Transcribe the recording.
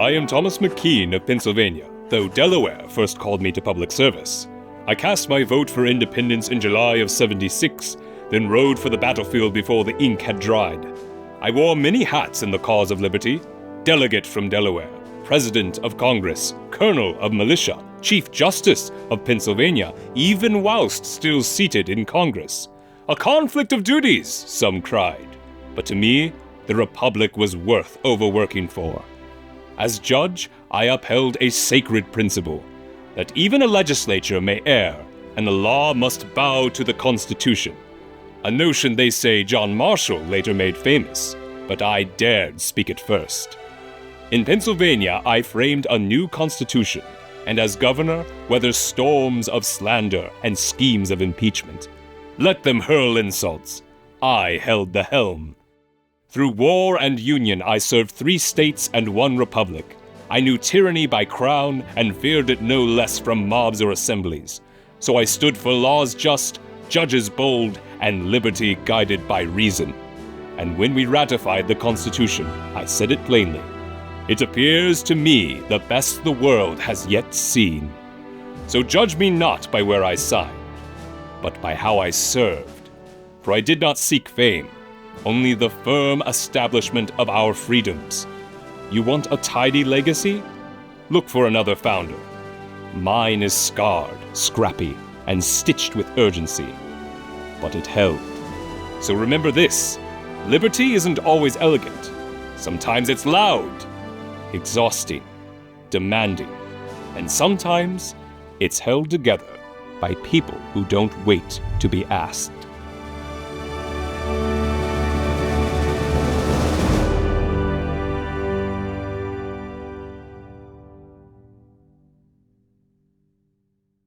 I am Thomas McKean of Pennsylvania, though Delaware first called me to public service. I cast my vote for independence in July of '76, then rode for the battlefield before the ink had dried. I wore many hats in the cause of liberty: delegate from Delaware, president of Congress, colonel of militia, chief justice of Pennsylvania, even whilst still seated in Congress. A conflict of duties, some cried. But to me, the Republic was worth overworking for. As judge, I upheld a sacred principle, that even a legislature may err, and the law must bow to the Constitution. A notion they say John Marshall later made famous, but I dared speak it first. In Pennsylvania, I framed a new constitution, and as governor, weather storms of slander and schemes of impeachment. Let them hurl insults. I held the helm. Through war and union, I served 3 states and 1 republic. I knew tyranny by crown and feared it no less from mobs or assemblies. So I stood for laws just, judges bold, and liberty guided by reason. And when we ratified the Constitution, I said it plainly. It appears to me the best the world has yet seen. So judge me not by where I signed, but by how I served. For I did not seek fame, only the firm establishment of our freedoms. You want a tidy legacy? Look for another founder. Mine is scarred, scrappy, and stitched with urgency. But it held. So remember this: liberty isn't always elegant. Sometimes it's loud, exhausting, demanding, and sometimes it's held together by people who don't wait to be asked.